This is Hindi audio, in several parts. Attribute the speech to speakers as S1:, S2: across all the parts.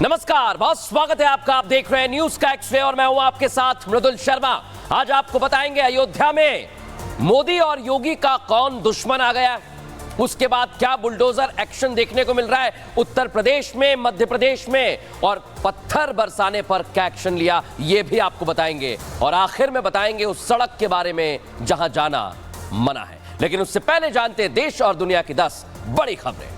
S1: नमस्कार, बहुत स्वागत है आपका। आप देख रहे हैं न्यूज का एक्सरे और मैं हूं आपके साथ मृदुल शर्मा। आज आपको बताएंगे अयोध्या में मोदी और योगी का कौन दुश्मन आ गया, उसके बाद क्या बुलडोजर एक्शन देखने को मिल रहा है उत्तर प्रदेश में, मध्य प्रदेश में, और पत्थर बरसाने पर क्या एक्शन लिया यह भी आपको बताएंगे। और आखिर में बताएंगे उस सड़क के बारे में जहां जाना मना है। लेकिन उससे पहले जानते हैं देश और दुनिया की 10 बड़ी खबरें।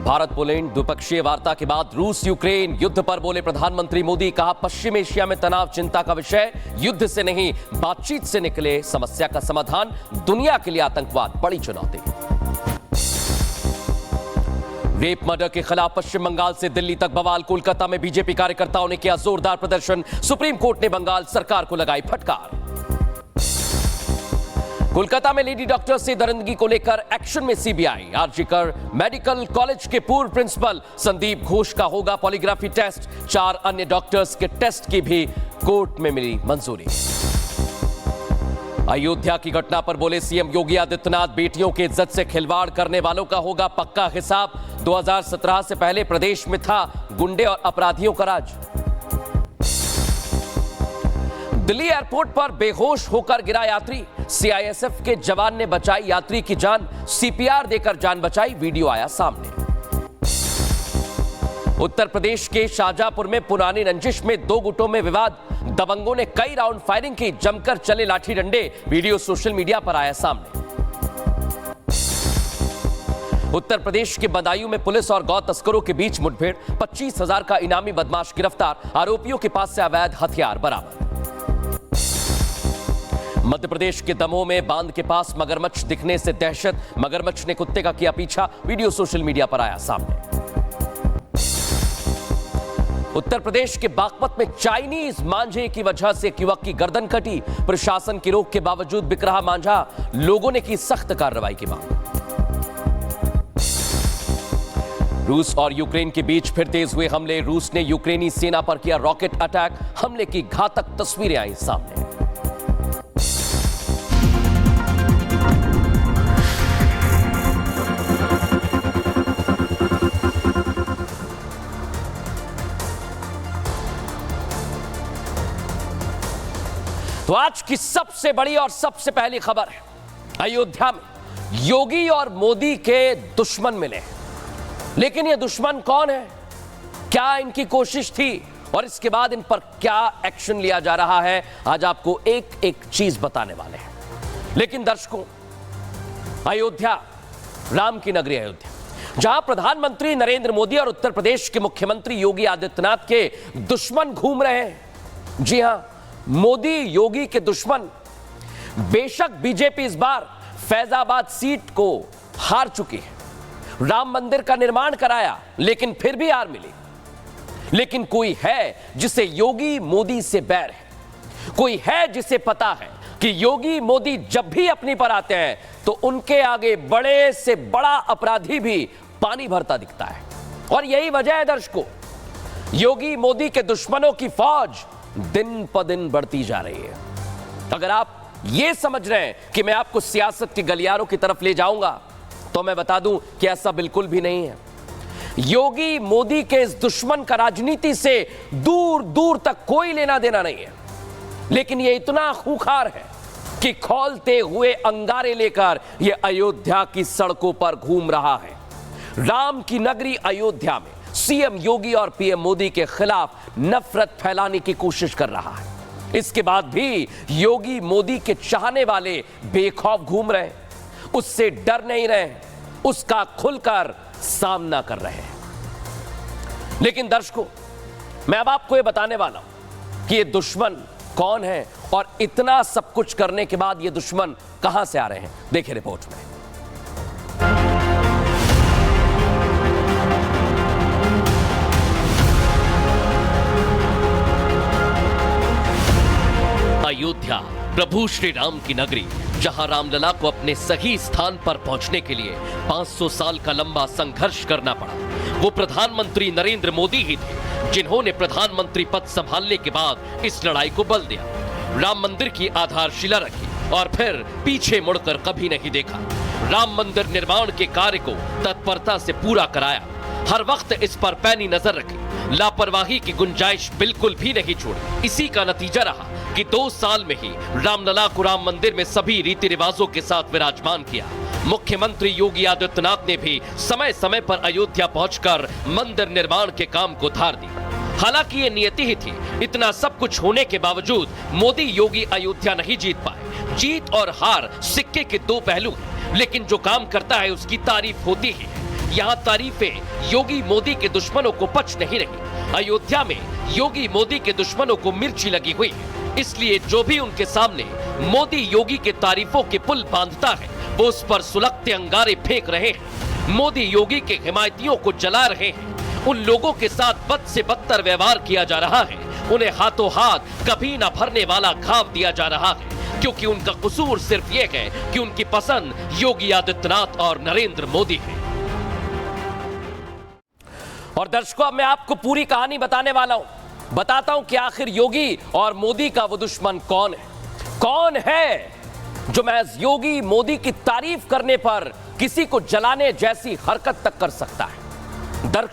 S1: भारत पोलैंड द्विपक्षीय वार्ता के बाद रूस यूक्रेन युद्ध पर बोले प्रधानमंत्री मोदी। कहा, पश्चिम एशिया में तनाव चिंता का विषय, युद्ध से नहीं बातचीत से निकले समस्या का समाधान। दुनिया के लिए आतंकवाद बड़ी चुनौती। रेप मर्डर के खिलाफ पश्चिम बंगाल से दिल्ली तक बवाल। कोलकाता में बीजेपी कार्यकर्ताओं ने किया जोरदार प्रदर्शन। सुप्रीम कोर्ट ने बंगाल सरकार को लगाई फटकार। कोलकाता में लेडी डॉक्टर से दरिंदगी को लेकर एक्शन में सीबीआई। आरजीकर मेडिकल कॉलेज के पूर्व प्रिंसिपल संदीप घोष का होगा पॉलीग्राफी टेस्ट। 4 अन्य डॉक्टर्स के टेस्ट की भी कोर्ट में मिली मंजूरी। अयोध्या की घटना पर बोले सीएम योगी आदित्यनाथ। बेटियों की इज्जत से खिलवाड़ करने वालों का होगा पक्का हिसाब। 2017 से पहले प्रदेश में था गुंडे और अपराधियों का राज। दिल्ली एयरपोर्ट पर बेहोश होकर गिरा यात्री। सीआईएसएफ के जवान ने बचाई यात्री की जान। सीपीआर देकर जान बचाई, वीडियो आया सामने। उत्तर प्रदेश के शाहजहांपुर में पुरानी रंजिश में 2 गुटों में विवाद। दबंगों ने कई राउंड फायरिंग की, जमकर चले लाठी डंडे। वीडियो सोशल मीडिया पर आया सामने। उत्तर प्रदेश के बदायूं में पुलिस और गौ तस्करों के बीच मुठभेड़। 25,000 का इनामी बदमाश गिरफ्तार। आरोपियों के पास से अवैध हथियार बरामद। मध्य प्रदेश के दमोह में बांध के पास मगरमच्छ दिखने से दहशत। मगरमच्छ ने कुत्ते का किया पीछा, वीडियो सोशल मीडिया पर आया सामने। उत्तर प्रदेश के बागपत में चाइनीज मांझे की वजह से एक युवक की गर्दन कटी। प्रशासन की रोक के बावजूद बिक रहा मांझा। लोगों ने की सख्त कार्रवाई की मांग। रूस और यूक्रेन के बीच फिर तेज हुए हमले। रूस ने यूक्रेनी सेना पर किया रॉकेट अटैक। हमले की घातक तस्वीरें आई सामने। तो आज की सबसे बड़ी और सबसे पहली खबर है, अयोध्या में योगी और मोदी के दुश्मन मिले। लेकिन ये दुश्मन कौन है, क्या इनकी कोशिश थी और इसके बाद इन पर क्या एक्शन लिया जा रहा है, आज आपको एक एक चीज बताने वाले हैं। लेकिन दर्शकों, अयोध्या, राम की नगरी अयोध्या, जहां प्रधानमंत्री नरेंद्र मोदी और उत्तर प्रदेश के मुख्यमंत्री योगी आदित्यनाथ के दुश्मन घूम रहे हैं। जी हां, मोदी योगी के दुश्मन। बेशक बीजेपी इस बार फैजाबाद सीट को हार चुकी है, राम मंदिर का निर्माण कराया लेकिन फिर भी हार मिली। लेकिन कोई है जिसे योगी मोदी से बैर है। कोई है जिसे पता है कि योगी मोदी जब भी अपनी पर आते हैं तो उनके आगे बड़े से बड़ा अपराधी भी पानी भरता दिखता है। और यही वजह है दर्शकों, योगी मोदी के दुश्मनों की फौज दिन प दिन बढ़ती जा रही है। अगर आप यह समझ रहे हैं कि मैं आपको सियासत के गलियारों की तरफ ले जाऊंगा, तो मैं बता दूं कि ऐसा बिल्कुल भी नहीं है। योगी मोदी के इस दुश्मन का राजनीति से दूर दूर तक कोई लेना देना नहीं है। लेकिन यह इतना खूंखार है कि खौलते हुए अंगारे लेकर यह अयोध्या की सड़कों पर घूम रहा है। राम की नगरी अयोध्या में सीएम योगी और पीएम मोदी के खिलाफ नफरत फैलाने की कोशिश कर रहा है। इसके बाद भी योगी मोदी के चाहने वाले बेखौफ घूम रहे, उससे डर नहीं रहे, उसका खुलकर सामना कर रहे हैं। लेकिन दर्शकों, मैं अब आपको यह बताने वाला हूं कि ये दुश्मन कौन है और इतना सब कुछ करने के बाद ये दुश्मन कहां से आ रहे हैं। देखिए रिपोर्ट में। अयोध्या, प्रभु श्री राम की नगरी, जहां रामलला को अपने सही स्थान पर पहुंचने के लिए 500 साल का लंबा संघर्ष करना पड़ा। वो प्रधानमंत्री नरेंद्र मोदी ही थे जिन्होंने प्रधानमंत्री पद संभालने के बाद इस लड़ाई को बल दिया, राम मंदिर की आधारशिला रखी और फिर पीछे मुड़कर कभी नहीं देखा। राम मंदिर निर्माण के कार्य को तत्परता से पूरा कराया, हर वक्त इस पर पैनी नजर रखी, लापरवाही की गुंजाइश बिल्कुल भी नहीं छोड़ी। इसी का नतीजा रहा कि 2 साल में ही रामलला को राम मंदिर में सभी रीति रिवाजों के साथ विराजमान किया। मुख्यमंत्री योगी आदित्यनाथ ने भी समय समय पर अयोध्या पहुंचकर मंदिर निर्माण के काम को धार दी। हालांकि ये नियति ही थी, इतना सब कुछ होने के बावजूद मोदी योगी अयोध्या नहीं जीत पाए। जीत और हार सिक्के के 2 पहलू हैं, लेकिन जो काम करता है उसकी तारीफ होती ही है। यहाँ तारीफें योगी मोदी के दुश्मनों को पच नहीं रही। अयोध्या में योगी मोदी के दुश्मनों को मिर्ची लगी हुई है, इसलिए जो भी उनके सामने मोदी योगी के तारीफों के पुल बांधता है वो उस पर सुलगते अंगारे फेंक रहे हैं। मोदी योगी के हिमायतियों को जला रहे हैं, उन लोगों के साथ बद से बदतर व्यवहार किया जा रहा है, उन्हें हाथों हाथ कभी न भरने वाला घाव दिया जा रहा है, क्योंकि उनका कसूर सिर्फ ये है कि उनकी पसंद योगी आदित्यनाथ और नरेंद्र मोदी है। और दर्शकों, अब मैं आपको पूरी कहानी बताने वाला हूं। बताता हूं कि आखिर योगी और मोदी का वो दुश्मन कौन है। कौन है जो महज योगी मोदी की तारीफ करने पर किसी को जलाने जैसी हरकत तक कर सकता है।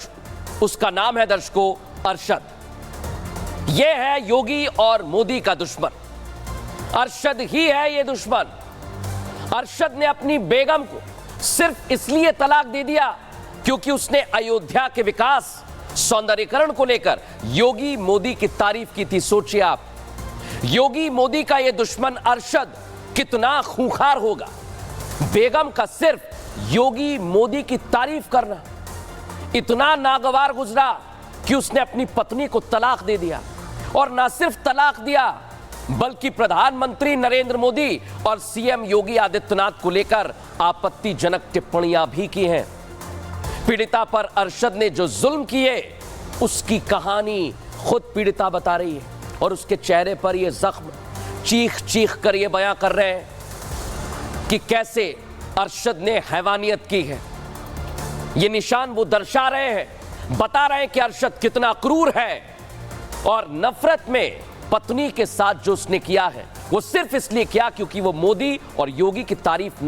S1: उसका नाम है दर्शकों अरशद। यह है योगी और मोदी का दुश्मन। अरशद ही है ये दुश्मन। अरशद ने अपनी बेगम को सिर्फ इसलिए तलाक दे दिया क्योंकि उसने अयोध्या के विकास सौंदर्यीकरण को लेकर योगी मोदी की तारीफ की थी। सोचिए आप, योगी मोदी का यह दुश्मन अरशद कितना खूंखार होगा। बेगम का सिर्फ योगी मोदी की तारीफ करना इतना नागवार गुजरा कि उसने अपनी पत्नी को तलाक दे दिया। और ना सिर्फ तलाक दिया बल्कि प्रधानमंत्री नरेंद्र मोदी और सीएम योगी आदित्यनाथ को लेकर आपत्तिजनक टिप्पणियां भी की हैं। पीड़िता पर अरशद ने जो जुल्म किए उसकी कहानी खुद पीड़िता बता रही है और उसके चेहरे पर यह जख्म चीख चीख कर यह बयां कर रहे हैं कि कैसे अरशद ने हैवानियत की है। ये निशान वो दर्शा रहे हैं, बता रहे हैं कि अरशद कितना क्रूर है और नफरत में पत्नी के साथ जो उसने किया है वो सिर्फ इसलिए किया क्योंकि वो मोदी और योगी की तारीफ नहीं